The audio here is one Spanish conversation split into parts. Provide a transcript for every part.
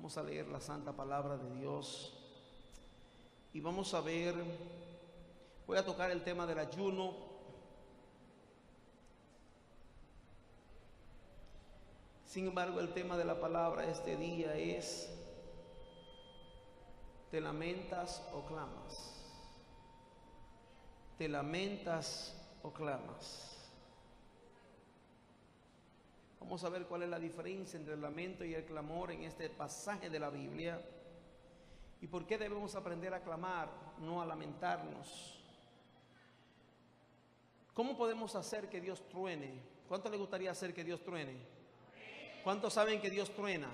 Vamos a leer la santa palabra de Dios y vamos a ver, voy a tocar el tema del ayuno. Sin embargo, el tema de la palabra este día es: ¿te lamentas o clamas? ¿Te lamentas o clamas? Vamos a ver cuál es la diferencia entre el lamento y el clamor en este pasaje de la Biblia y por qué debemos aprender a clamar, no a lamentarnos. ¿Cómo podemos hacer que Dios truene? ¿Cuánto le gustaría hacer que Dios truene? ¿Cuántos saben que Dios truena?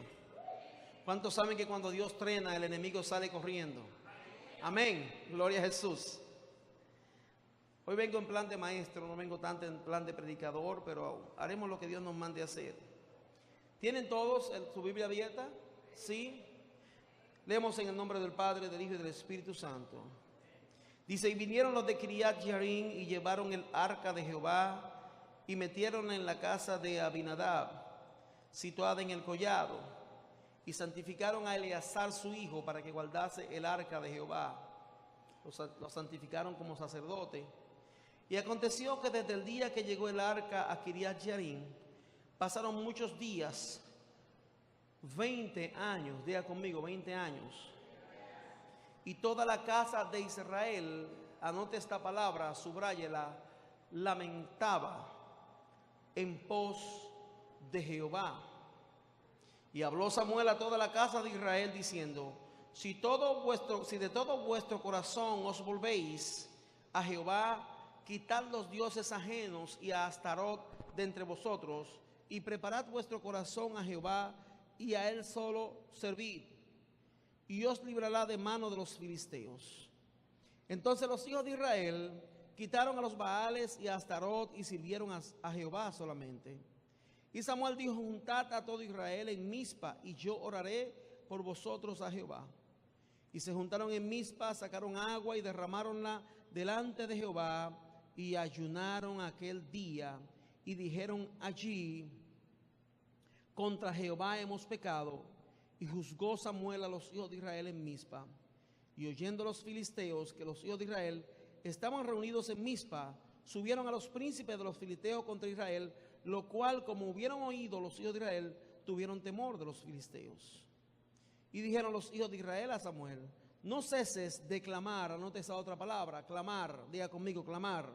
¿Cuántos saben que cuando Dios truena el enemigo sale corriendo? Amén, gloria a Jesús. Hoy vengo en plan de maestro, no vengo tanto en plan de predicador, pero haremos lo que Dios nos mande hacer. ¿Tienen todos su Biblia abierta? ¿Sí? Leemos en el nombre del Padre, del Hijo y del Espíritu Santo. Dice: y vinieron los de Kiriat Jearim y llevaron el arca de Jehová y metieron en la casa de Abinadab, situada en el collado, y santificaron a Eleazar su hijo para que guardase el arca de Jehová. Lo santificaron como sacerdote. Y aconteció que desde el día que llegó el arca a Kiriat Jearim, pasaron muchos días, 20 años, diga conmigo, 20 años. Y toda la casa de Israel, anote esta palabra, subráyela, lamentaba en pos de Jehová. Y habló Samuel a toda la casa de Israel diciendo: si de todo vuestro corazón os volvéis a Jehová, quitad los dioses ajenos y a Astarot de entre vosotros, y preparad vuestro corazón a Jehová, y a él solo servid, y os librará de mano de los filisteos. Entonces los hijos de Israel quitaron a los Baales y a Astarot y sirvieron a Jehová solamente. Y Samuel dijo: juntad a todo Israel en Mizpa, y yo oraré por vosotros a Jehová. Y se juntaron en Mizpa, sacaron agua y derramáronla delante de Jehová, y ayunaron aquel día, y dijeron allí: contra Jehová hemos pecado. Y juzgó Samuel a los hijos de Israel en Mizpa. Y oyendo los filisteos que los hijos de Israel estaban reunidos en Mizpa, subieron a los príncipes de los filisteos contra Israel, lo cual, como hubieron oído los hijos de Israel, tuvieron temor de los filisteos. Y dijeron los hijos de Israel a Samuel: no ceses de clamar. Anote esa otra palabra, clamar. Diga conmigo, clamar.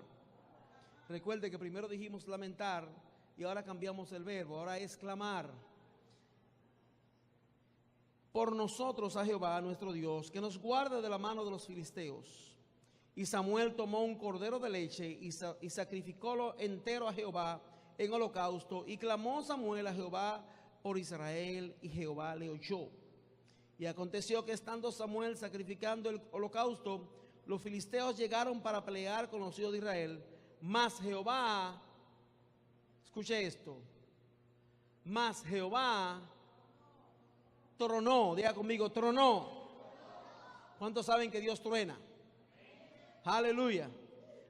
Recuerde que primero dijimos lamentar y ahora cambiamos el verbo, ahora es clamar. Por nosotros a Jehová nuestro Dios, que nos guarde de la mano de los filisteos. Y Samuel tomó un cordero de leche y sacrificólo entero a Jehová en holocausto. Y clamó Samuel a Jehová por Israel, y Jehová le oyó. Y aconteció que estando Samuel sacrificando el holocausto, los filisteos llegaron para pelear con los hijos de Israel. Mas Jehová, escuche esto, mas Jehová tronó. Diga conmigo, tronó. ¿Cuántos saben que Dios truena? Aleluya.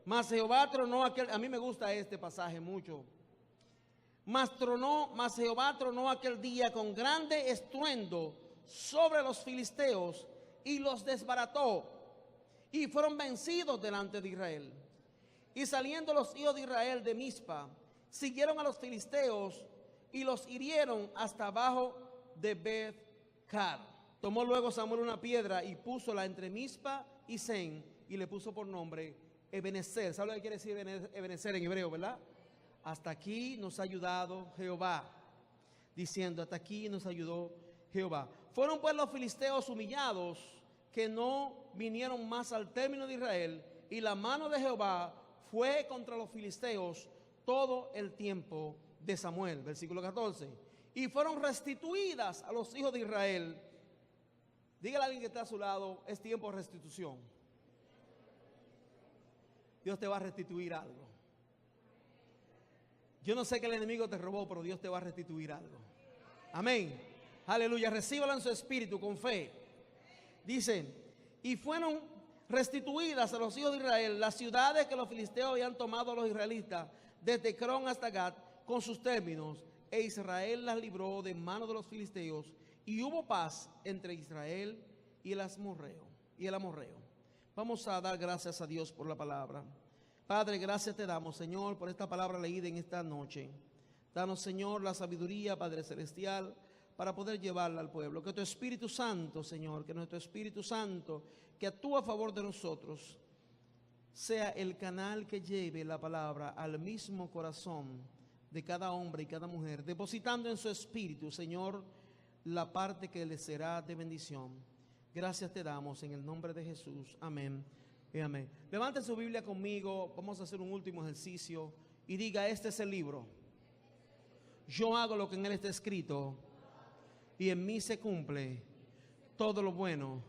Mas Jehová tronó aquel, a mí me gusta este pasaje mucho. Mas Jehová tronó aquel día con grande estruendo sobre los filisteos y los desbarató, y fueron vencidos delante de Israel. Y saliendo los hijos de Israel de Mizpa, siguieron a los filisteos y los hirieron hasta abajo de Beth-car. Tomó luego Samuel una piedra y púsola entre Mizpa y Sen, y le puso por nombre Ebenezer. ¿Sabe lo que quiere decir Ebenezer en hebreo, verdad? Hasta aquí nos ha ayudado Jehová. Diciendo: hasta aquí nos ayudó Jehová. Fueron pues los filisteos humillados, que no vinieron más al término de Israel, y la mano de Jehová fue contra los filisteos todo el tiempo de Samuel. Versículo 14. Y fueron restituidas a los hijos de Israel. Dígale a alguien que está a su lado: es tiempo de restitución. Dios te va a restituir algo. Yo no sé que el enemigo te robó, pero Dios te va a restituir algo. Amén. Aleluya. Recíbalo en su espíritu con fe. Dice: y fueron restituidas a los hijos de Israel las ciudades que los filisteos habían tomado a los israelitas, desde Cron hasta Gat, con sus términos, e Israel las libró de mano de los filisteos, y hubo paz entre Israel y el amorreo. Vamos a dar gracias a Dios por la palabra. Padre, gracias te damos, Señor, por esta palabra leída en esta noche. Danos, Señor, la sabiduría, Padre Celestial, para poder llevarla al pueblo. Que tu Espíritu Santo, Señor, que nuestro Espíritu Santo, que actúa a favor de nosotros, sea el canal que lleve la palabra al mismo corazón de cada hombre y cada mujer, depositando en su espíritu, Señor, la parte que le será de bendición. Gracias te damos en el nombre de Jesús. Amén y amén. Levante su Biblia conmigo. Vamos a hacer un último ejercicio y diga: este es el libro. Yo hago lo que en él está escrito y en mí se cumple todo lo bueno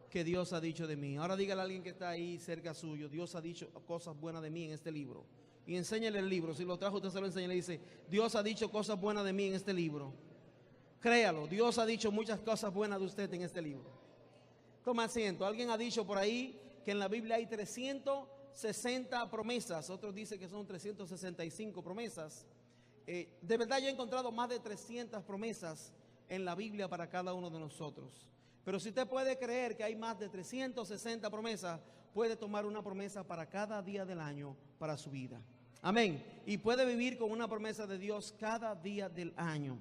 que Dios ha dicho de mí. Ahora dígale a alguien que está ahí cerca suyo: Dios ha dicho cosas buenas de mí en este libro. Y enséñale el libro. Si lo trajo, usted se lo enseña y le dice: Dios ha dicho cosas buenas de mí en este libro. Créalo, Dios ha dicho muchas cosas buenas de usted en este libro. Toma asiento. Alguien ha dicho por ahí que en la Biblia hay 360 promesas. Otros dicen que son 365 promesas. De verdad yo he encontrado más de 300 promesas en la Biblia para cada uno de nosotros. Pero si usted puede creer que hay más de 360 promesas, puede tomar una promesa para cada día del año para su vida. Amén. Y puede vivir con una promesa de Dios cada día del año.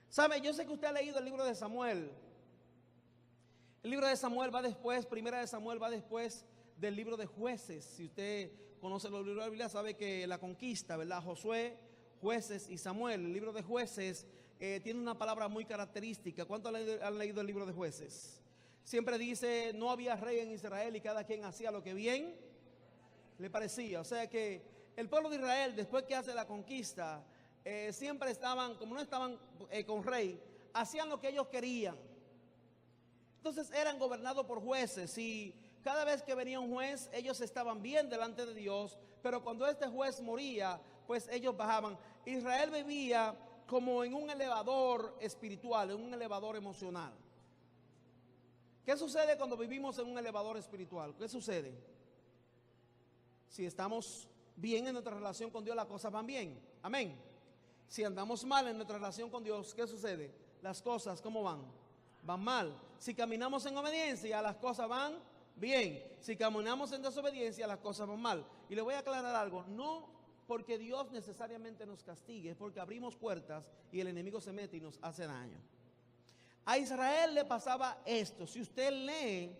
¿Sabe? Yo sé que usted ha leído el libro de Samuel. El libro de Samuel va después, primera de Samuel va después del libro de Jueces. Si usted conoce los libros de la Biblia, sabe que la conquista, ¿verdad? Josué, Jueces y Samuel. El libro de Jueces tiene una palabra muy característica. ¿Cuántos han leído el libro de Jueces? Siempre dice: no había rey en Israel y cada quien hacía lo que bien le parecía. O sea que el pueblo de Israel, después que hace la conquista, siempre estaban, como no estaban con rey, hacían lo que ellos querían. Entonces eran gobernados por jueces y cada vez que venía un juez, ellos estaban bien delante de Dios, pero cuando este juez moría, pues ellos bajaban. Israel vivía como en un elevador espiritual, en un elevador emocional. ¿Qué sucede cuando vivimos en un elevador espiritual? ¿Qué sucede? Si estamos bien en nuestra relación con Dios, las cosas van bien. Amén. Si andamos mal en nuestra relación con Dios, ¿qué sucede? Las cosas, ¿cómo van? Van mal. Si caminamos en obediencia, las cosas van bien. Si caminamos en desobediencia, las cosas van mal. Y le voy a aclarar algo: no porque Dios necesariamente nos castigue, es porque abrimos puertas y el enemigo se mete y nos hace daño. A Israel le pasaba esto. Si usted lee,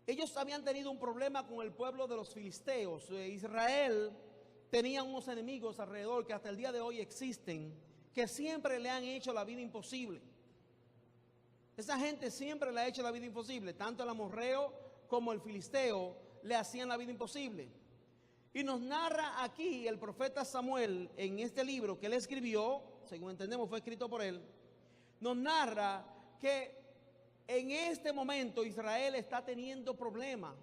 ellos habían tenido un problema con el pueblo de los filisteos. Israel tenía unos enemigos alrededor que hasta el día de hoy existen, que siempre le han hecho la vida imposible. Esa gente siempre le ha hecho la vida imposible. Tanto el amorreo como el filisteo le hacían la vida imposible. Y nos narra aquí el profeta Samuel, en este libro que él escribió, según entendemos fue escrito por él, nos narra que en este momento Israel está teniendo problemas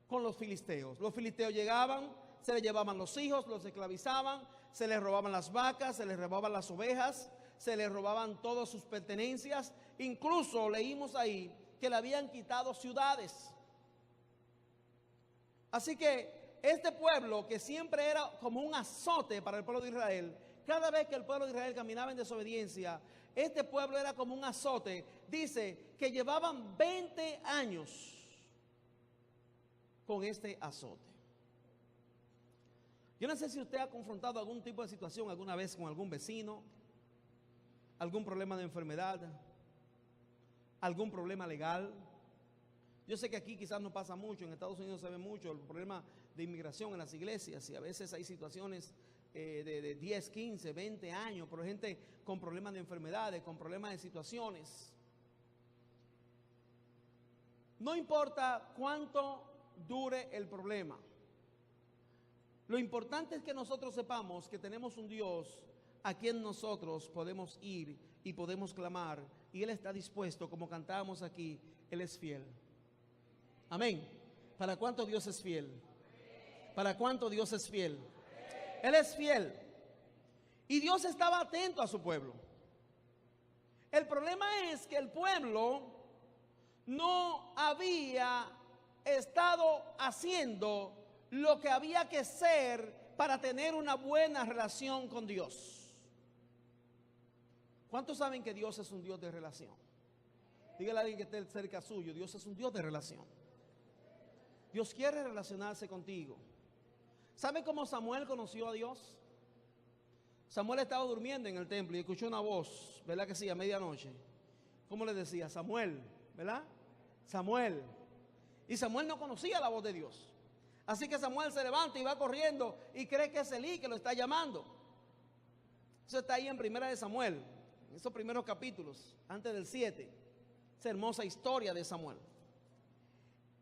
con los filisteos. Los filisteos llegaban, se les llevaban los hijos, los esclavizaban, se les robaban las vacas, se les robaban las ovejas, se les robaban todas sus pertenencias. Incluso leímos ahí que le habían quitado ciudades. Así que este pueblo, que siempre era como un azote para el pueblo de Israel, cada vez que el pueblo de Israel caminaba en desobediencia, este pueblo era como un azote. Dice que llevaban 20 años con este azote. Yo no sé si usted ha confrontado algún tipo de situación alguna vez con algún vecino, algún problema de enfermedad, algún problema legal. Yo sé que aquí quizás no pasa mucho, en Estados Unidos se ve mucho el problema de inmigración en las iglesias, y a veces hay situaciones de 10, 15, 20 años, pero gente con problemas de enfermedades, con problemas de situaciones. No importa cuánto dure el problema, lo importante es que nosotros sepamos que tenemos un Dios a quien nosotros podemos ir y podemos clamar, y Él está dispuesto, como cantábamos aquí, Él es fiel. Amén. ¿Para cuánto Dios es fiel? ¿Para cuánto Dios es fiel? Él es fiel. Y Dios estaba atento a su pueblo. El problema es que el pueblo no había estado haciendo lo que había que hacer para tener una buena relación con Dios. ¿Cuántos saben que Dios es un Dios de relación? Dígale a alguien que esté cerca suyo, Dios es un Dios de relación. Dios quiere relacionarse contigo. ¿Sabe cómo Samuel conoció a Dios? Samuel estaba durmiendo en el templo y escuchó una voz, ¿verdad que sí? A medianoche. ¿Cómo le decía? Samuel, ¿verdad? Samuel. Y Samuel no conocía la voz de Dios. Así que Samuel se levanta y va corriendo y cree que es Elí que lo está llamando. Eso está ahí en Primera de Samuel, en esos primeros capítulos, antes del 7. Esa hermosa historia de Samuel.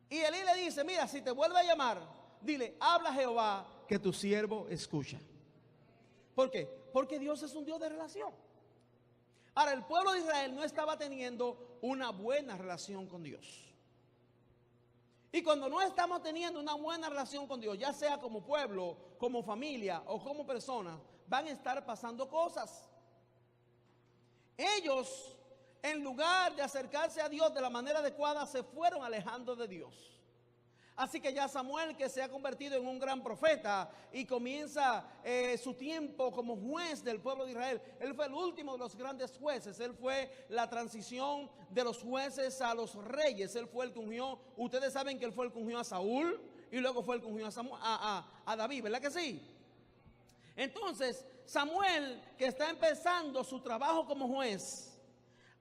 Y Elí le dice, mira, si te vuelve a llamar, dile, habla Jehová, que tu siervo escucha. ¿Por qué? Porque Dios es un Dios de relación. Ahora, el pueblo de Israel no estaba teniendo una buena relación con Dios. Y cuando no estamos teniendo una buena relación con Dios, ya sea como pueblo, como familia o como persona, van a estar pasando cosas. Ellos, en lugar de acercarse a Dios de la manera adecuada, se fueron alejando de Dios. Así que ya Samuel, que se ha convertido en un gran profeta y comienza su tiempo como juez del pueblo de Israel, él fue el último de los grandes jueces. Él fue la transición de los jueces a los reyes. Él fue el que ungió, ustedes saben que él fue el que ungió a Saúl y luego fue el que ungió a David, ¿verdad que sí? Entonces Samuel, que está empezando su trabajo como juez,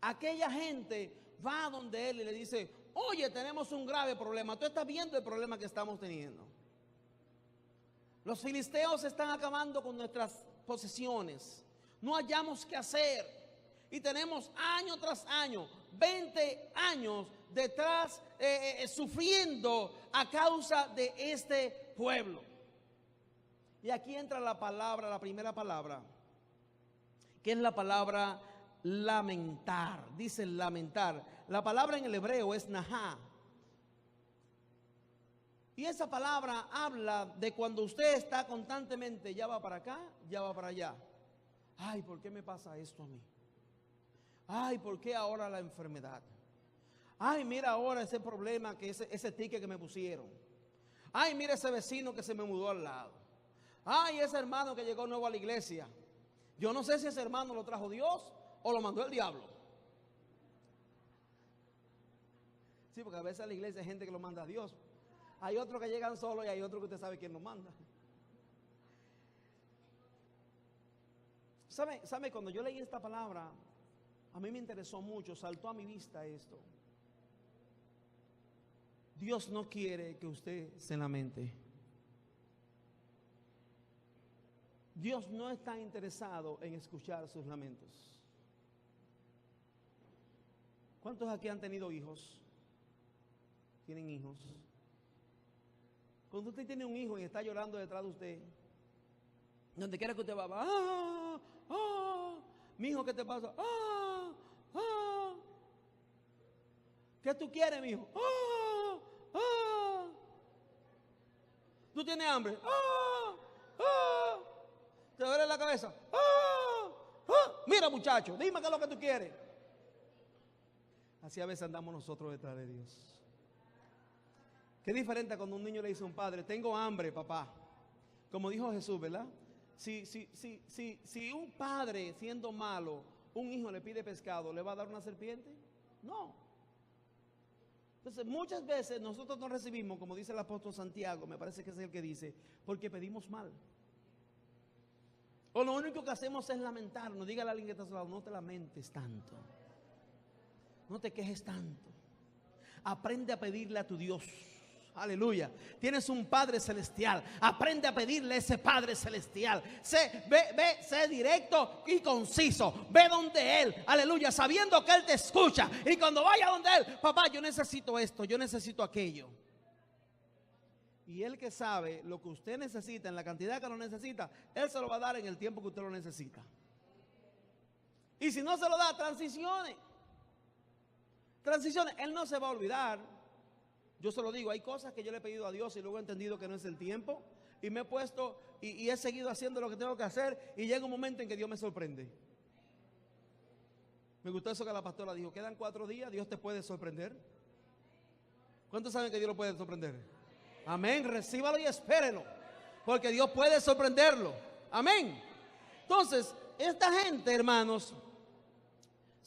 aquella gente va donde él y le dice, oye, tenemos un grave problema. Tú estás viendo el problema que estamos teniendo. Los filisteos están acabando con nuestras posesiones. No hallamos qué hacer. Y tenemos año tras año, 20 años detrás, sufriendo a causa de este pueblo. Y aquí entra la palabra, la primera palabra, que es la palabra lamentar. Dice lamentar. La palabra en el hebreo es nahá. Y esa palabra habla de cuando usted está constantemente, ya va para acá, ya va para allá. Ay, ¿por qué me pasa esto a mí? Ay, ¿por qué ahora la enfermedad? Ay, mira ahora ese problema, que ese ticket que me pusieron. Ay, mira ese vecino que se me mudó al lado. Ay, ese hermano que llegó nuevo a la iglesia. Yo no sé si ese hermano lo trajo Dios o lo mandó el diablo. Sí, porque a veces a la iglesia hay gente que lo manda a Dios. Hay otros que llegan solos y hay otros que usted sabe quién los manda. ¿Sabe? Cuando yo leí esta palabra, a mí me interesó mucho, saltó a mi vista esto. Dios no quiere que usted se lamente. Dios no está interesado en escuchar sus lamentos. ¿Cuántos aquí han tenido hijos? ¿Tienen hijos? Cuando usted tiene un hijo y está llorando detrás de usted, donde quiera que usted va, mi hijo, ¿qué te pasa? ¿Qué tú quieres, mi hijo? ¿Tú tienes hambre? ¿Te duele la cabeza? Mira, muchacho, dime qué es lo que tú quieres. Así a veces andamos nosotros detrás de Dios. Qué diferente cuando un niño le dice a un padre, tengo hambre, papá. Como dijo Jesús, ¿verdad? Si un padre, siendo malo, un hijo le pide pescado, ¿le va a dar una serpiente? No. Entonces, muchas veces nosotros no recibimos, como dice el apóstol Santiago, me parece que es el que dice, porque pedimos mal. O lo único que hacemos es lamentarnos. Dígale a alguien que está a su lado, no te lamentes tanto. No te quejes tanto. Aprende a pedirle a tu Dios. Aleluya. Tienes un Padre celestial. Aprende a pedirle a ese Padre celestial. Sé directo y conciso. Ve donde Él. Aleluya. Sabiendo que Él te escucha. Y cuando vaya donde Él, papá, yo necesito esto, yo necesito aquello. Y Él que sabe lo que usted necesita, en la cantidad que lo necesita, Él se lo va a dar en el tiempo que usted lo necesita. Y si no se lo da, transicione. Transiciones, Él no se va a olvidar. Yo se lo digo, hay cosas que yo le he pedido a Dios y luego he entendido que no es el tiempo. Y me he puesto y he seguido haciendo lo que tengo que hacer. Y llega un momento en que Dios me sorprende. Me gustó eso que la pastora dijo, quedan 4 días, Dios te puede sorprender. ¿Cuántos saben que Dios lo puede sorprender? Amén, recíbalo y espérelo. Porque Dios puede sorprenderlo. Amén. Entonces, esta gente, hermanos,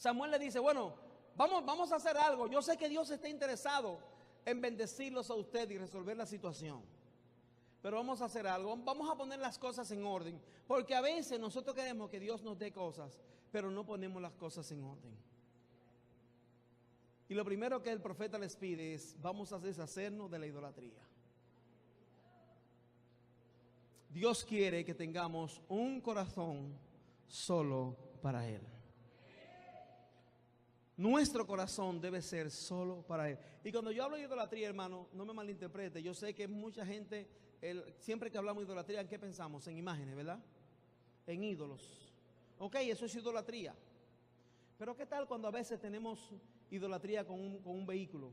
Samuel le dice, bueno, vamos a hacer algo. Yo sé que Dios está interesado en bendecirlos a ustedes y resolver la situación. Pero vamos a hacer algo, vamos a poner las cosas en orden. Porque a veces nosotros queremos que Dios nos dé cosas, pero no ponemos las cosas en orden. Y lo primero que el profeta les pide es, vamos a deshacernos de la idolatría. Dios quiere que tengamos un corazón solo para Él. Nuestro corazón debe ser solo para Él. Y cuando yo hablo de idolatría, hermano, no me malinterprete. Yo sé que mucha gente, siempre que hablamos de idolatría, ¿en qué pensamos? En imágenes, ¿verdad? En ídolos. Ok, eso es idolatría. Pero ¿qué tal cuando a veces tenemos idolatría con un vehículo?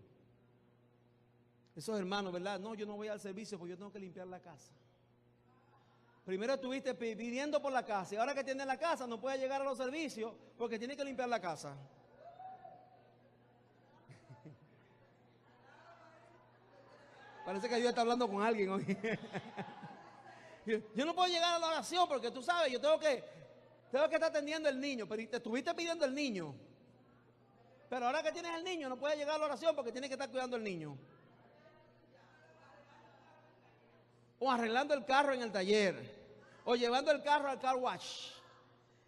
Esos hermanos, ¿verdad? No, yo no voy al servicio porque yo tengo que limpiar la casa. Primero estuviste pidiendo por la casa y ahora que tienes la casa no puedes llegar a los servicios porque tienes que limpiar la casa. Parece que Dios está hablando con alguien hoy. Yo no puedo llegar a la oración porque tú sabes, yo tengo que estar atendiendo al niño, pero te estuviste pidiendo el niño. Pero ahora que tienes el niño no puedes llegar a la oración porque tienes que estar cuidando al niño. O arreglando el carro en el taller. O llevando el carro al car wash.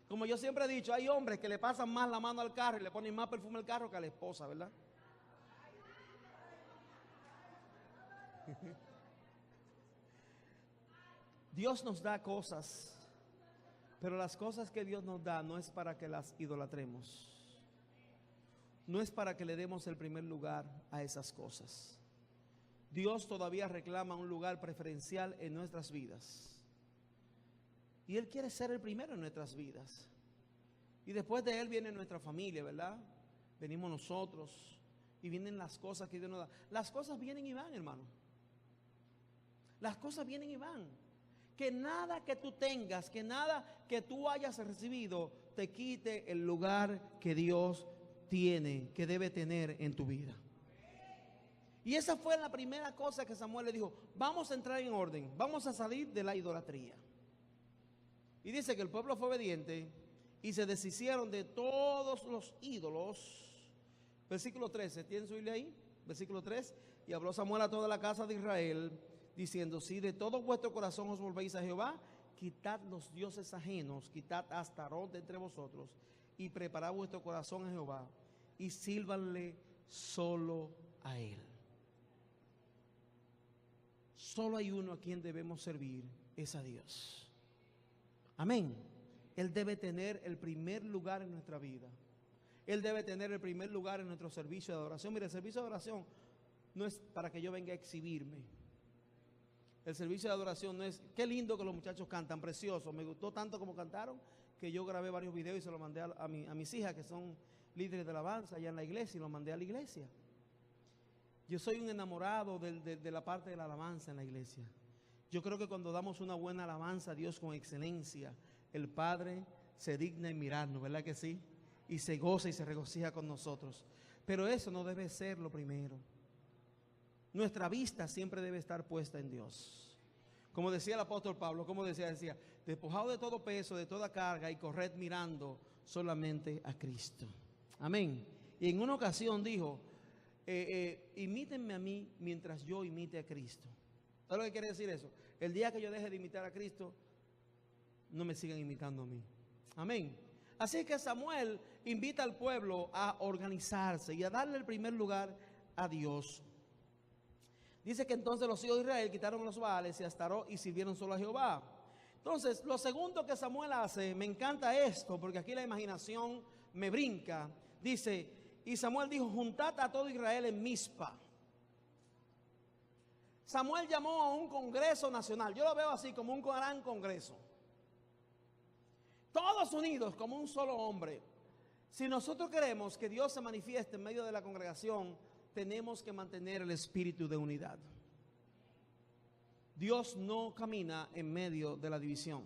Como yo siempre he dicho, hay hombres que le pasan más la mano al carro y le ponen más perfume al carro que a la esposa, ¿verdad? Dios nos da cosas, pero las cosas que Dios nos da no es para que las idolatremos. No es para que le demos el primer lugar a esas cosas. Dios todavía reclama un lugar preferencial en nuestras vidas. Y Él quiere ser el primero en nuestras vidas. Y después de Él viene nuestra familia, ¿verdad? Venimos nosotros y vienen las cosas que Dios nos da. Las cosas vienen y van, hermano. Las cosas vienen y van. Que nada que tú tengas, que nada que tú hayas recibido te quite el lugar que Dios tiene, que debe tener en tu vida. Y esa fue la primera cosa que Samuel le dijo, vamos a entrar en orden, vamos a salir de la idolatría. Y dice que el pueblo fue obediente y se deshicieron de todos los ídolos. Versículo 13, ¿tienen su Biblia ahí? Versículo 3, y habló Samuel a toda la casa de Israel, diciendo, si de todo vuestro corazón os volvéis a Jehová, quitad los dioses ajenos, quitad a Astarot de entre vosotros, y preparad vuestro corazón a Jehová, y sírvanle solo a Él. Solo hay uno a quien debemos servir, es a Dios. Amén. Él debe tener el primer lugar en nuestra vida. Él debe tener el primer lugar en nuestro servicio de adoración. Mire, el servicio de adoración no es para que yo venga a exhibirme. El servicio de adoración no es, qué lindo que los muchachos cantan, precioso. Me gustó tanto como cantaron que yo grabé varios videos y se los mandé a mis hijas que son líderes de alabanza allá en la iglesia y los mandé a la iglesia. Yo soy un enamorado de la parte de la alabanza en la iglesia. Yo creo que cuando damos una buena alabanza a Dios con excelencia, el Padre se digna en mirarnos, ¿verdad que sí? Y se goza y se regocija con nosotros. Pero eso no debe ser lo primero. Nuestra vista siempre debe estar puesta en Dios. Como decía el apóstol Pablo, como decía, despojado de todo peso, de toda carga y corred mirando solamente a Cristo. Amén. Y en una ocasión dijo, imítenme a mí mientras yo imite a Cristo. ¿Sabes lo que quiere decir eso? El día que yo deje de imitar a Cristo, no me sigan imitando a mí. Amén. Así que Samuel invita al pueblo a organizarse y a darle el primer lugar a Dios. Dice que entonces los hijos de Israel quitaron los Baales y Astarot y sirvieron solo a Jehová. Entonces, lo segundo que Samuel hace, me encanta esto, porque aquí la imaginación me brinca. Dice, y Samuel dijo, juntad a todo Israel en Mizpa. Samuel llamó a un congreso nacional. Yo lo veo así, como un gran congreso. Todos unidos como un solo hombre. Si nosotros queremos que Dios se manifieste en medio de la congregación, tenemos que mantener el espíritu de unidad. Dios no camina en medio de la división.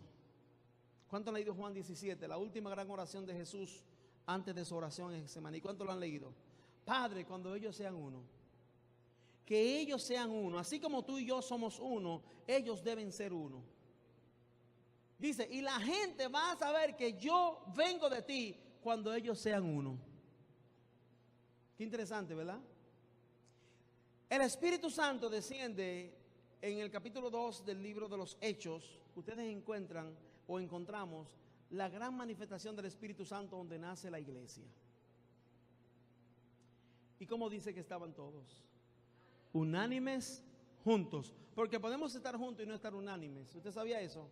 ¿Cuánto han leído Juan 17? La última gran oración de Jesús antes de su oración en Getsemaní. ¿Cuánto lo han leído? Padre, cuando ellos sean uno, que ellos sean uno, así como tú y yo somos uno, ellos deben ser uno. Dice, y la gente va a saber que yo vengo de ti cuando ellos sean uno. Qué interesante, ¿verdad? El Espíritu Santo desciende en el capítulo 2 del libro de los Hechos. Ustedes encuentran o encontramos la gran manifestación del Espíritu Santo donde nace la iglesia. ¿Y cómo dice que estaban todos? Unánimes, juntos. Porque podemos estar juntos y no estar unánimes. ¿Usted sabía eso?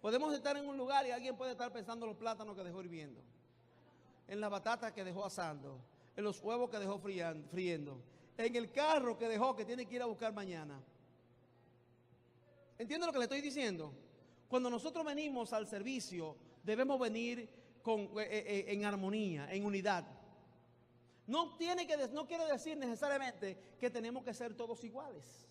Podemos estar en un lugar y alguien puede estar pensando en los plátanos que dejó hirviendo, en las batatas que dejó asando, en los huevos que dejó friendo, en el carro que dejó que tiene que ir a buscar mañana. ¿Entiende lo que le estoy diciendo? Cuando nosotros venimos al servicio, debemos venir en armonía, en unidad. No quiere decir necesariamente que tenemos que ser todos iguales.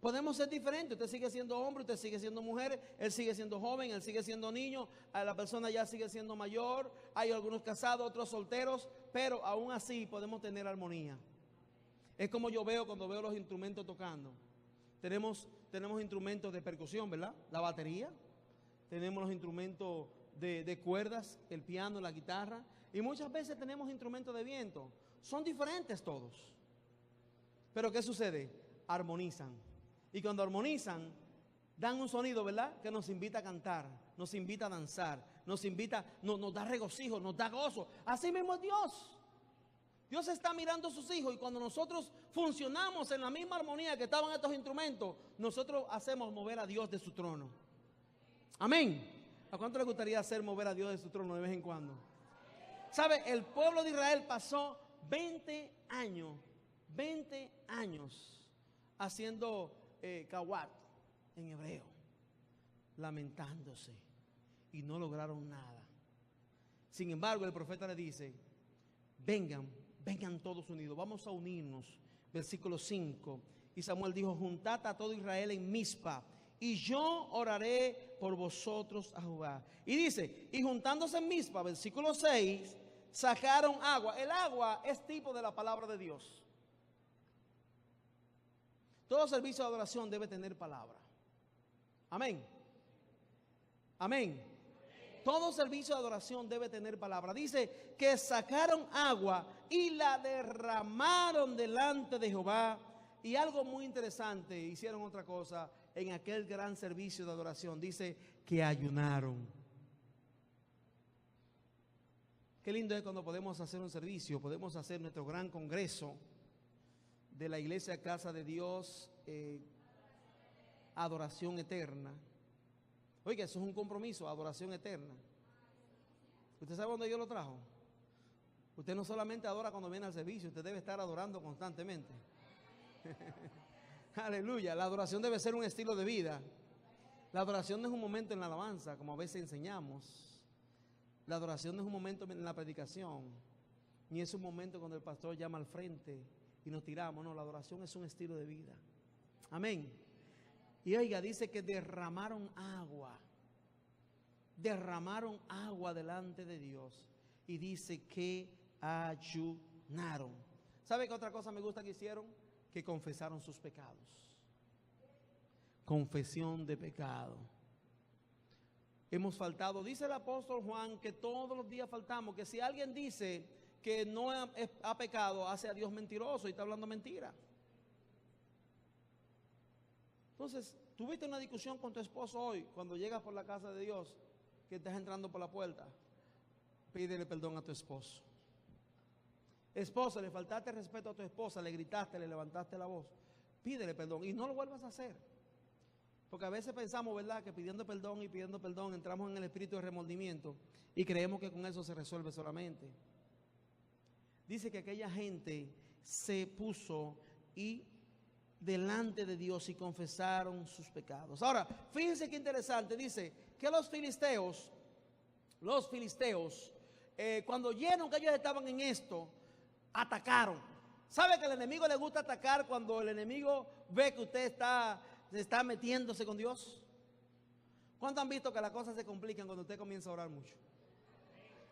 Podemos ser diferentes. Usted sigue siendo hombre, usted sigue siendo mujer, él sigue siendo joven, él sigue siendo niño, la persona ya sigue siendo mayor, hay algunos casados, otros solteros, pero aún así podemos tener armonía. Es como yo veo cuando veo los instrumentos tocando. Tenemos instrumentos de percusión, ¿verdad? La batería, tenemos los instrumentos de cuerdas, el piano, la guitarra, y muchas veces tenemos instrumentos de viento. Son diferentes todos. Pero ¿qué sucede? Armonizan. Y cuando armonizan, dan un sonido, ¿verdad? Que nos invita a cantar, nos invita a danzar, nos da regocijo, nos da gozo. Así mismo es Dios. Dios está mirando a sus hijos y cuando nosotros funcionamos en la misma armonía que estaban estos instrumentos, nosotros hacemos mover a Dios de su trono. Amén. ¿A cuánto le gustaría hacer mover a Dios de su trono de vez en cuando? ¿Sabe? El pueblo de Israel pasó 20 años haciendo kawat en hebreo, lamentándose, y no lograron nada. Sin embargo, el profeta le dice: vengan todos unidos, vamos a unirnos. Versículo 5. Y Samuel dijo: juntad a todo Israel en Mizpa, y yo oraré por vosotros a Jehová. Y dice, y juntándose en Mizpa, versículo 6, sacaron agua. El agua es tipo de la palabra de Dios. Todo servicio de adoración debe tener palabra. Amén. Amén. Todo servicio de adoración debe tener palabra. Dice que sacaron agua y la derramaron delante de Jehová. Y algo muy interesante, hicieron otra cosa en aquel gran servicio de adoración. Dice que ayunaron. Qué lindo es cuando podemos hacer un servicio, podemos hacer nuestro gran congreso de la iglesia Casa de Dios, adoración eterna. Oiga, eso es un compromiso, adoración eterna. ¿Usted sabe dónde Dios lo trajo? Usted no solamente adora cuando viene al servicio, usted debe estar adorando constantemente. Aleluya, la adoración debe ser un estilo de vida. La adoración no es un momento en la alabanza, como a veces enseñamos. La adoración no es un momento en la predicación, ni es un momento cuando el pastor llama al frente y nos tiramos. No, la adoración es un estilo de vida. Amén. Y oiga, dice que derramaron agua delante de Dios. Y dice que ayunaron. ¿Sabe qué otra cosa me gusta que hicieron? Que confesaron sus pecados. Confesión de pecado. Hemos faltado, dice el apóstol Juan, que todos los días faltamos, que si alguien dice que no ha pecado, hace a Dios mentiroso y está hablando mentira. Entonces, tuviste una discusión con tu esposo hoy, cuando llegas por la casa de Dios, que estás entrando por la puerta, pídele perdón a tu esposo. Esposa, le faltaste respeto a tu esposa, le gritaste, le levantaste la voz, pídele perdón y no lo vuelvas a hacer. Porque a veces pensamos, ¿verdad?, que pidiendo perdón entramos en el espíritu de remordimiento y creemos que con eso se resuelve solamente. Dice que aquella gente se puso y delante de Dios y confesaron sus pecados. Ahora, fíjense qué interesante, dice que los filisteos, cuando oyeron que ellos estaban en esto, atacaron. ¿Sabe que al enemigo le gusta atacar cuando el enemigo ve que usted está metiéndose con Dios? ¿Cuántos han visto que las cosas se complican cuando usted comienza a orar mucho?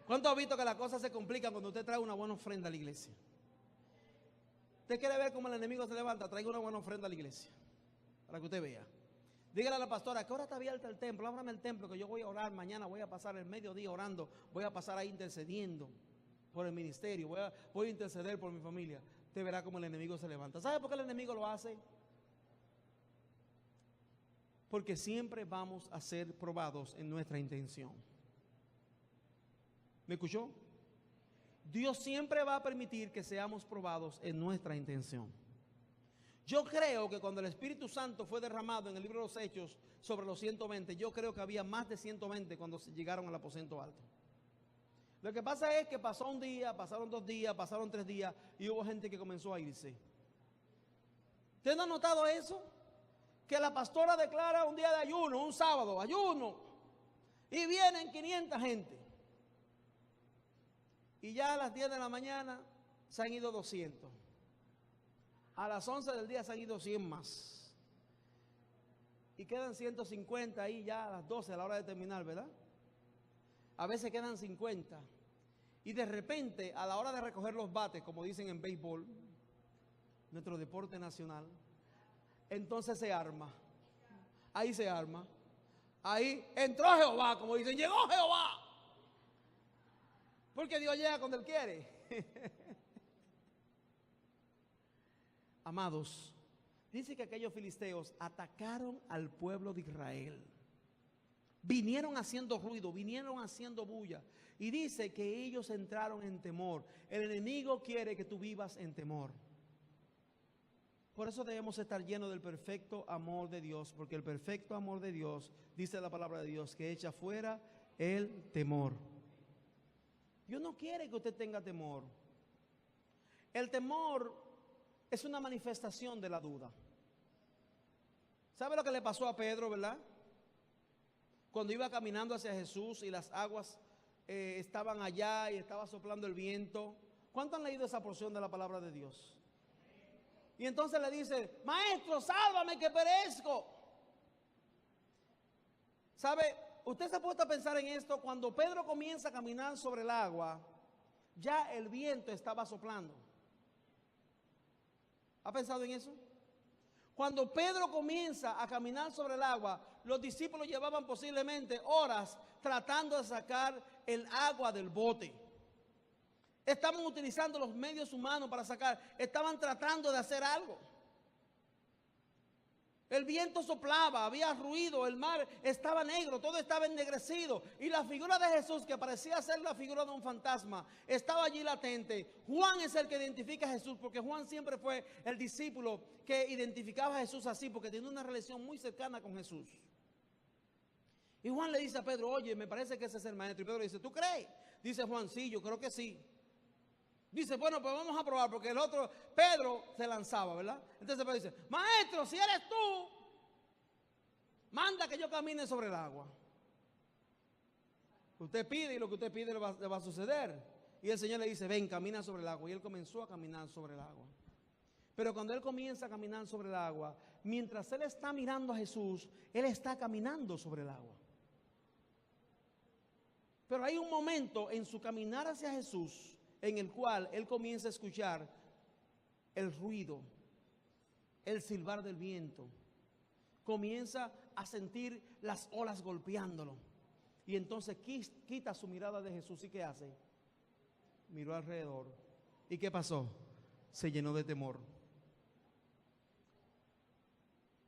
¿Cuántos han visto que las cosas se complican cuando usted trae una buena ofrenda a la iglesia? ¿Usted quiere ver cómo el enemigo se levanta? Traiga una buena ofrenda a la iglesia, para que usted vea. Dígale a la pastora, ¿a qué hora está abierto el templo? Ábrame el templo que yo voy a orar mañana, voy a pasar el mediodía orando, voy a pasar ahí intercediendo por el ministerio, voy a interceder por mi familia. Usted verá cómo el enemigo se levanta. ¿Sabe por qué el enemigo lo hace? Porque siempre vamos a ser probados en nuestra intención. ¿Me escuchó? Dios siempre va a permitir que seamos probados en nuestra intención. Yo creo que cuando el Espíritu Santo fue derramado en el libro de los Hechos sobre los 120, yo creo que había más de 120 cuando llegaron al aposento alto. Lo que pasa es que pasó un día, pasaron 2 días, pasaron 3 días y hubo gente que comenzó a irse. ¿Usted no ha notado eso? Que la pastora declara un día de ayuno, un sábado, ayuno, y vienen 500 gente. Y ya a las 10 de la mañana se han ido 200. A las 11 del día se han ido 100 más. Y quedan 150 ahí ya a las 12 a la hora de terminar, ¿verdad? A veces quedan 50. Y de repente, a la hora de recoger los bates, como dicen en béisbol, nuestro deporte nacional, entonces se arma. Ahí se arma. Ahí entró Jehová, como dicen, llegó Jehová. Porque Dios llega cuando Él quiere. Amados, dice que aquellos filisteos atacaron al pueblo de Israel. Vinieron haciendo ruido, vinieron haciendo bulla. Y dice que ellos entraron en temor. El enemigo quiere que tú vivas en temor. Por eso debemos estar llenos del perfecto amor de Dios. Porque el perfecto amor de Dios, dice la palabra de Dios, que echa fuera el temor. Dios no quiere que usted tenga temor. El temor es una manifestación de la duda. ¿Sabe lo que le pasó a Pedro, verdad? Cuando iba caminando hacia Jesús y las aguas estaban allá y estaba soplando el viento. ¿Cuántos han leído esa porción de la palabra de Dios? Y entonces le dice, maestro, sálvame que perezco. ¿Sabe? Usted se ha puesto a pensar en esto. Cuando Pedro comienza a caminar sobre el agua, ya el viento estaba soplando. ¿Ha pensado en eso? Cuando Pedro comienza a caminar sobre el agua, los discípulos llevaban posiblemente horas tratando de sacar el agua del bote. Estaban utilizando los medios humanos para sacar, estaban tratando de hacer algo. El viento soplaba, había ruido, el mar estaba negro, todo estaba ennegrecido. Y la figura de Jesús, que parecía ser la figura de un fantasma, estaba allí latente. Juan es el que identifica a Jesús, porque Juan siempre fue el discípulo que identificaba a Jesús así, porque tenía una relación muy cercana con Jesús. Y Juan le dice a Pedro, oye, me parece que ese es el maestro. Y Pedro le dice, ¿tú crees? Dice Juan, sí, yo creo que sí. Dice, bueno, pues vamos a probar, porque el otro, Pedro, se lanzaba, ¿verdad? Entonces Pedro dice, maestro, si eres tú, manda que yo camine sobre el agua. Usted pide y lo que usted pide le va a suceder. Y el Señor le dice, ven, camina sobre el agua. Y él comenzó a caminar sobre el agua. Pero cuando él comienza a caminar sobre el agua, mientras él está mirando a Jesús, él está caminando sobre el agua. Pero hay un momento en su caminar hacia Jesús en el cual él comienza a escuchar el ruido, el silbar del viento. Comienza a sentir las olas golpeándolo. Y entonces quita su mirada de Jesús. ¿Y qué hace? Miró alrededor. ¿Y qué pasó? Se llenó de temor.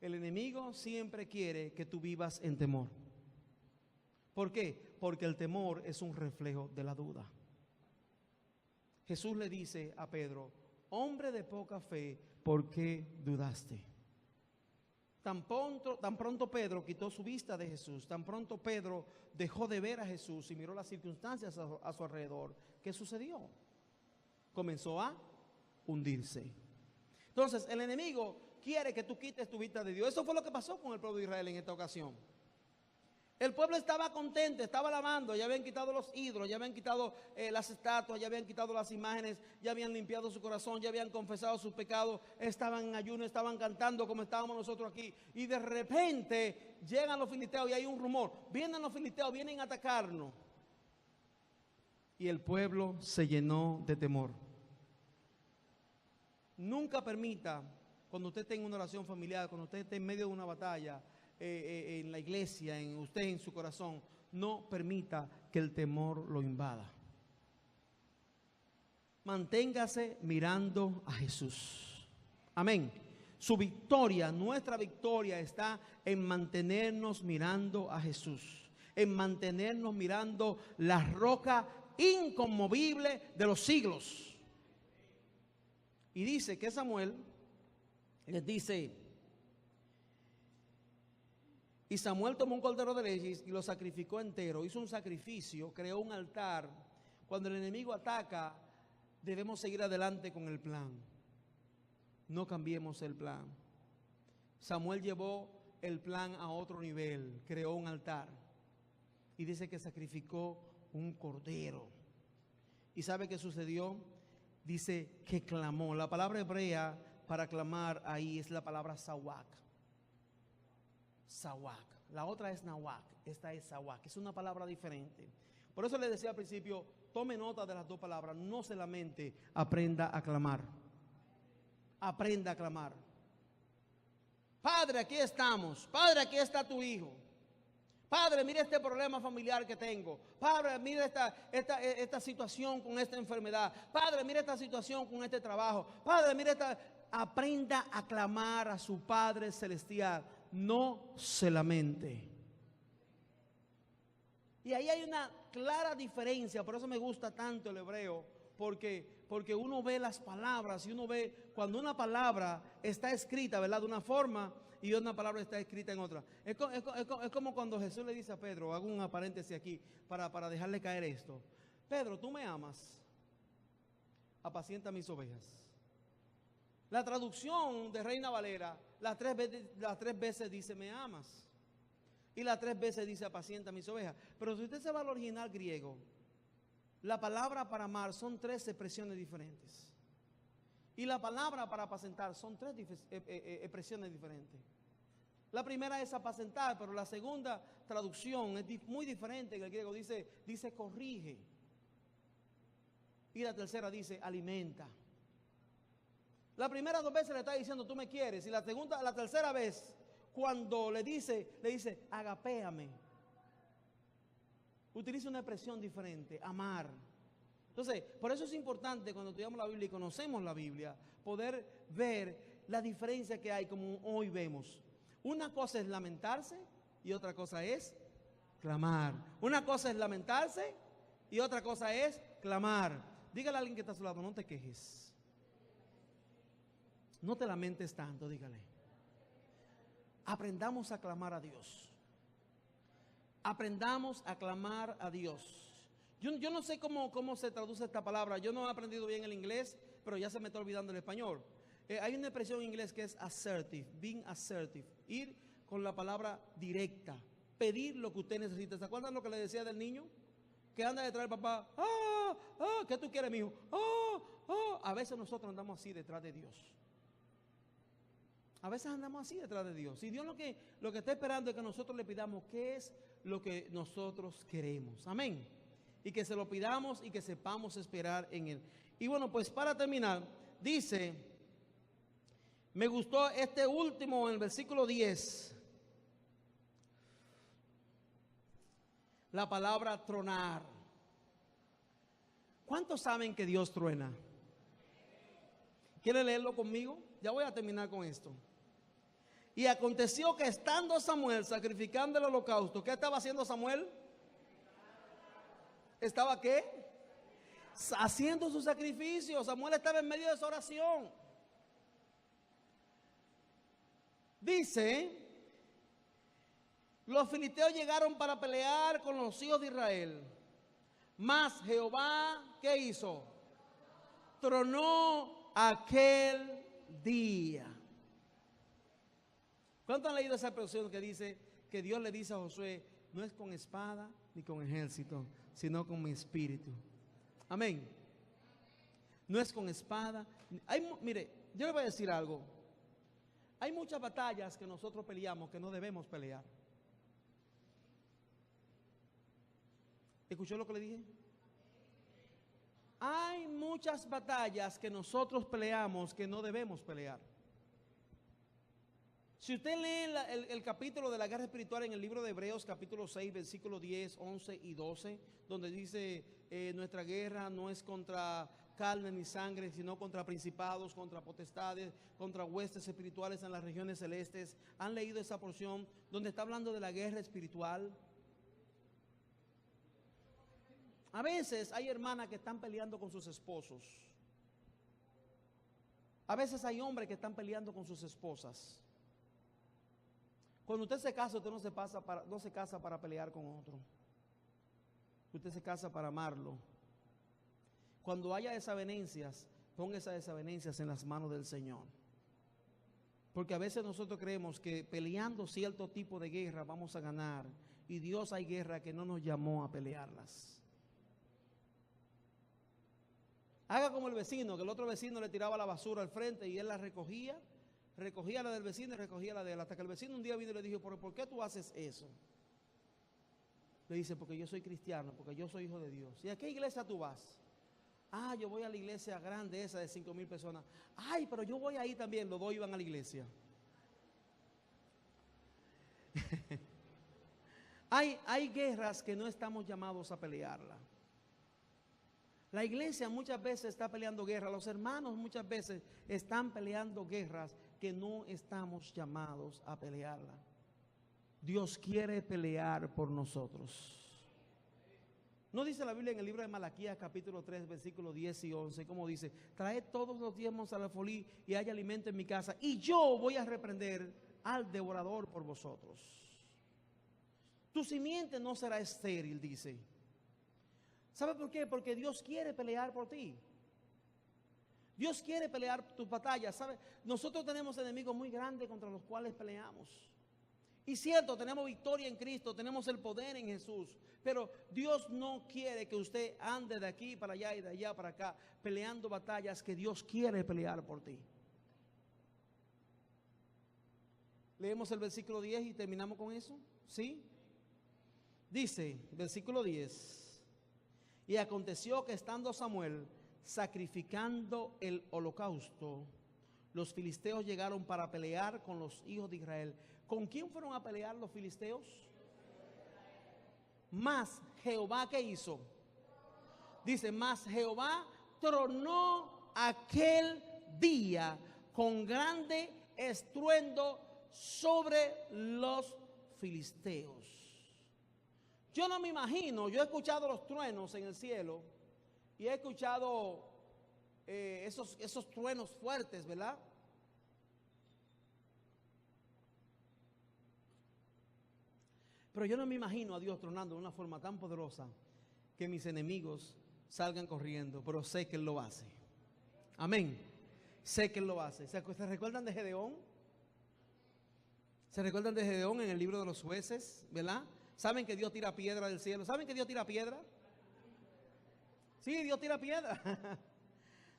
El enemigo siempre quiere que tú vivas en temor. ¿Por qué? Porque el temor es un reflejo de la duda. Jesús le dice a Pedro, hombre de poca fe, ¿por qué dudaste? Tan pronto Pedro quitó su vista de Jesús, tan pronto Pedro dejó de ver a Jesús y miró las circunstancias a su alrededor, ¿qué sucedió? Comenzó a hundirse. Entonces el enemigo quiere que tú quites tu vista de Dios. Eso fue lo que pasó con el pueblo de Israel en esta ocasión. El pueblo estaba contento, estaba alabando, ya habían quitado los ídolos, ya habían quitado las estatuas, ya habían quitado las imágenes, ya habían limpiado su corazón, ya habían confesado sus pecados, estaban en ayuno, estaban cantando como estábamos nosotros aquí. Y de repente llegan los filisteos y hay un rumor, vienen los filisteos, vienen a atacarnos. Y el pueblo se llenó de temor. Nunca permita, cuando usted tenga una oración familiar, cuando usted esté en medio de una batalla, en la iglesia, en usted, en su corazón, no permita que el temor lo invada. Manténgase mirando a Jesús. Amén. Su victoria, nuestra victoria está en mantenernos mirando a Jesús, en mantenernos mirando la roca inconmovible de los siglos. Y dice que Samuel les dice, y Samuel tomó un cordero de leche y lo sacrificó entero, hizo un sacrificio, creó un altar. Cuando el enemigo ataca, debemos seguir adelante con el plan. No cambiemos el plan. Samuel llevó el plan a otro nivel, creó un altar y dice que sacrificó un cordero. ¿Y sabe qué sucedió? Dice que clamó. La palabra hebrea para clamar ahí es la palabra sawak. Sawak. La otra es nawak, esta es sawak. Es una palabra diferente. Por eso le decía al principio, tome nota de las dos palabras, no solamente aprenda a clamar. Aprenda a clamar. Padre, aquí estamos. Padre, aquí está tu hijo. Padre, mira este problema familiar que tengo. Padre, mira esta situación con esta enfermedad. Padre, mira esta situación con este trabajo. Padre, mira esta... Aprenda a clamar a su Padre Celestial. No se lamente. Y ahí hay una clara diferencia. Por eso me gusta tanto el hebreo. Porque uno ve las palabras y uno ve cuando una palabra está escrita, ¿verdad? De una forma y una palabra está escrita en otra. Es como cuando Jesús le dice a Pedro, hago un paréntesis aquí para dejarle caer esto. Pedro, ¿tú me amas? Apacienta mis ovejas. La traducción de Reina Valera, las tres veces dice me amas. Y las 3 veces dice apacienta mis ovejas. Pero si usted se va al original griego, la palabra para amar son 3 expresiones diferentes. Y la palabra para apacentar son 3 expresiones diferentes. La primera es apacentar, pero la segunda traducción es muy diferente en el griego. Dice corrige. Y la tercera dice alimenta. La primera 2 veces le está diciendo tú me quieres. Y la tercera vez, cuando le dice agapéame. Utiliza una expresión diferente, amar. Entonces, por eso es importante cuando estudiamos la Biblia y conocemos la Biblia, poder ver la diferencia que hay como hoy vemos. Una cosa es lamentarse y otra cosa es clamar. Una cosa es lamentarse y otra cosa es clamar. Dígale a alguien que está a su lado, no te quejes. No te lamentes tanto, dígale. Aprendamos a clamar a Dios. Aprendamos a clamar a Dios. Yo no sé cómo se traduce esta palabra. Yo no he aprendido bien el inglés, pero ya se me está olvidando el español. Hay una expresión en inglés que es assertive, being assertive. Ir con la palabra directa. Pedir lo que usted necesita. ¿Se acuerdan lo que le decía del niño? Que anda detrás del papá. ¿Qué tú quieres, mijo? A veces nosotros andamos así detrás de Dios. A veces andamos así detrás de Dios. Y Dios lo que está esperando es que nosotros le pidamos qué es lo que nosotros queremos. Amén. Y que se lo pidamos y que sepamos esperar en Él. Y bueno, pues para terminar, dice, me gustó este último en el versículo 10. La palabra tronar. ¿Cuántos saben que Dios truena? ¿Quiere leerlo conmigo? Ya voy a terminar con esto. Y aconteció que estando Samuel sacrificando el holocausto, ¿qué estaba haciendo Samuel? ¿Estaba qué? Haciendo su sacrificio. Samuel estaba en medio de su oración. Dice, los filisteos llegaron para pelear con los hijos de Israel. Mas Jehová, ¿qué hizo? Tronó aquel día. ¿Cuántos han leído esa expresión que dice que Dios le dice a Josué, no es con espada ni con ejército, sino con mi espíritu? Amén. No es con espada. Mire, yo le voy a decir algo. Hay muchas batallas que nosotros peleamos que no debemos pelear. ¿Escuchó lo que le dije? Hay muchas batallas que nosotros peleamos que no debemos pelear. Si usted lee el capítulo de la guerra espiritual en el libro de Hebreos, capítulo 6, versículos 10, 11 y 12, donde dice, nuestra guerra no es contra carne ni sangre, sino contra principados, contra potestades, contra huestes espirituales en las regiones celestes. ¿Han leído esa porción donde está hablando de la guerra espiritual? A veces hay hermanas que están peleando con sus esposos. A veces hay hombres que están peleando con sus esposas. Cuando usted se casa, usted no se casa para pelear con otro. Usted se casa para amarlo. Cuando haya desavenencias, ponga esas desavenencias en las manos del Señor. Porque a veces nosotros creemos que peleando cierto tipo de guerra vamos a ganar. Y Dios hay guerra que no nos llamó a pelearlas. Haga como el vecino, que el otro vecino le tiraba la basura al frente y él la recogía la del vecino y recogía la de él. Hasta que el vecino un día vino y le dijo, ¿pero por qué tú haces eso? Le dice, porque yo soy cristiano, porque yo soy hijo de Dios. ¿Y a qué iglesia tú vas? Ah, yo voy a la iglesia grande esa de 5,000 personas. Ay, pero yo voy ahí también. Los dos iban a la iglesia. Hay guerras que no estamos llamados a pelearla. La iglesia muchas veces está peleando guerras. Los hermanos muchas veces están peleando guerras que no estamos llamados a pelearla. Dios quiere pelear por nosotros. ¿No dice la Biblia en el libro de Malaquías capítulo 3 versículos 10 y 11? Como dice, traed todos los diezmos al alfolí y haya alimento en mi casa, y yo voy a reprender al devorador por vosotros. Tu simiente no será estéril, dice. ¿Sabe por qué? Porque Dios quiere pelear por ti. Dios quiere pelear tus batallas. ¿Sabe? Nosotros tenemos enemigos muy grandes contra los cuales peleamos. Y cierto, tenemos victoria en Cristo, tenemos el poder en Jesús. Pero Dios no quiere que usted ande de aquí para allá y de allá para acá peleando batallas que Dios quiere pelear por ti. Leemos el versículo 10 y terminamos con eso. ¿Sí? Dice, versículo 10. Y aconteció que estando Samuel sacrificando el holocausto, los filisteos llegaron para pelear con los hijos de Israel. ¿Con quién fueron a pelear los filisteos? Mas Jehová, ¿qué hizo? Dice, mas Jehová tronó aquel día con grande estruendo sobre los filisteos. Yo no me imagino, yo he escuchado los truenos en el cielo y he escuchado esos truenos fuertes, ¿verdad? Pero yo no me imagino a Dios tronando de una forma tan poderosa que mis enemigos salgan corriendo, pero sé que Él lo hace. Amén. Sé que Él lo hace. ¿Se recuerdan de Gedeón? ¿Se recuerdan de Gedeón en el libro de los jueces, verdad? ¿Saben que Dios tira piedra del cielo? ¿Saben que Dios tira piedra? Sí, Dios tira piedra.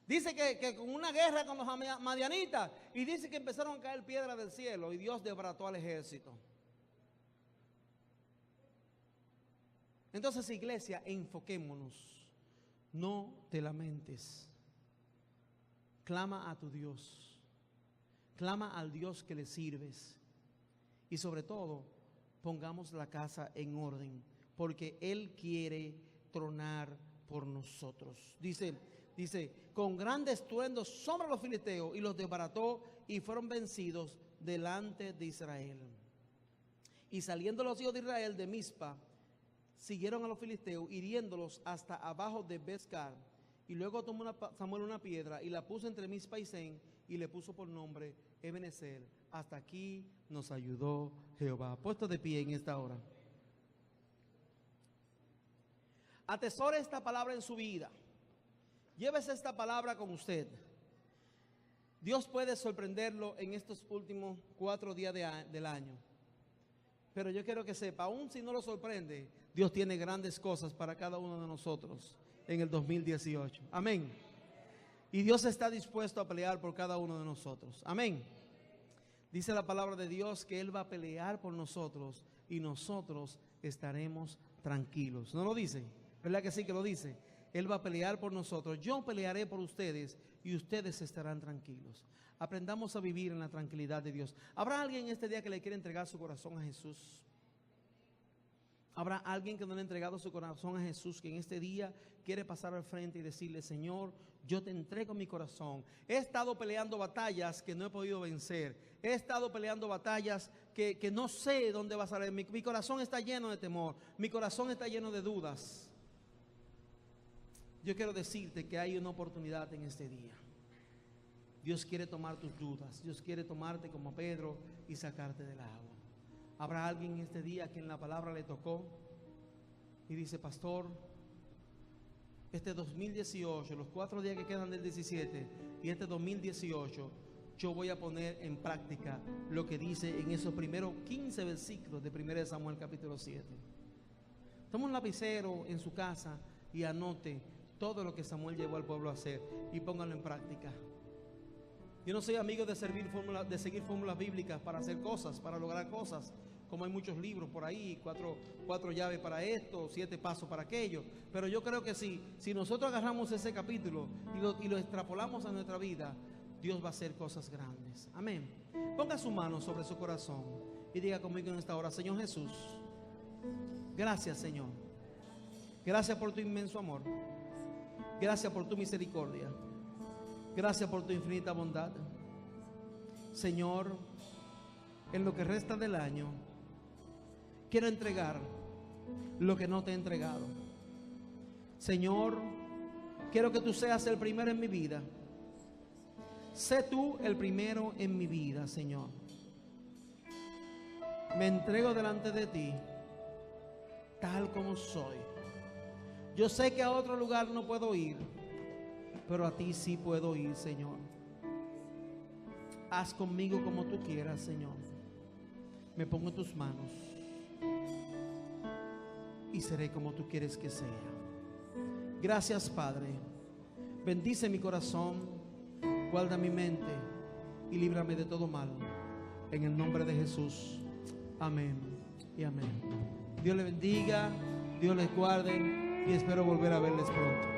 Dice que con una guerra con los madianitas, y dice que empezaron a caer piedras del cielo y Dios desbarató al ejército. Entonces, iglesia, enfoquémonos. No te lamentes. Clama a tu Dios. Clama al Dios que le sirves. Y sobre todo, pongamos la casa en orden, porque Él quiere tronar por nosotros. Dice, con grande estruendo sobre los filisteos, y los desbarató y fueron vencidos delante de Israel. Y saliendo los hijos de Israel de Mizpa, siguieron a los filisteos, hiriéndolos hasta abajo de Bescar. Y luego tomó Samuel una piedra y la puso entre Mizpa y Sen, y le puso por nombre Ebenezer. Hasta aquí nos ayudó Jehová. Puesto de pie en esta hora. Atesore esta palabra en su vida. Llévese esta palabra con usted. Dios puede sorprenderlo en estos últimos 4 días del año. Pero yo quiero que sepa, aún si no lo sorprende, Dios tiene grandes cosas para cada uno de nosotros en el 2018. Amén. Y Dios está dispuesto a pelear por cada uno de nosotros. Amén. Dice la palabra de Dios que Él va a pelear por nosotros y nosotros estaremos tranquilos. ¿No lo dice? ¿Verdad que sí que lo dice? Él va a pelear por nosotros. Yo pelearé por ustedes y ustedes estarán tranquilos. Aprendamos a vivir en la tranquilidad de Dios. ¿Habrá alguien en este día que le quiera entregar su corazón a Jesús? ¿Habrá alguien que no le ha entregado su corazón a Jesús, que en este día quiere pasar al frente y decirle: Señor, yo te entrego mi corazón? He estado peleando batallas que no he podido vencer. He estado peleando batallas que no sé dónde va a salir. Mi corazón está lleno de temor. Mi corazón está lleno de dudas. Yo quiero decirte que hay una oportunidad en este día. Dios quiere tomar tus dudas. Dios quiere tomarte como Pedro y sacarte del agua. ¿Habrá alguien en este día a quien la palabra le tocó y dice: pastor, este 2018, los 4 días que quedan del 17 y este 2018, yo voy a poner en práctica lo que dice en esos primeros 15 versículos de 1 Samuel capítulo 7? Toma un lapicero en su casa y anote todo lo que Samuel llevó al pueblo a hacer y póngalo en práctica. Yo no soy amigo de seguir fórmulas bíblicas para hacer cosas, para lograr cosas, como hay muchos libros por ahí, cuatro llaves para esto, 7 pasos para aquello. Pero yo creo que si nosotros agarramos ese capítulo y lo extrapolamos a nuestra vida, Dios va a hacer cosas grandes. Amén. Ponga su mano sobre su corazón y diga conmigo en esta hora: Señor Jesús, gracias, Señor. Gracias por tu inmenso amor. Gracias por tu misericordia. Gracias por tu infinita bondad. Señor, en lo que resta del año, quiero entregar lo que no te he entregado. Señor, quiero que tú seas el primero en mi vida. Sé tú el primero en mi vida, Señor. Me entrego delante de ti, tal como soy. Yo sé que a otro lugar no puedo ir, pero a ti sí puedo ir, Señor. Haz conmigo como tú quieras, Señor. Me pongo en tus manos y seré como tú quieres que sea. Gracias, Padre. Bendice mi corazón, guarda mi mente y líbrame de todo mal. En el nombre de Jesús. Amén y amén. Dios les bendiga, Dios les guarde y espero volver a verles pronto.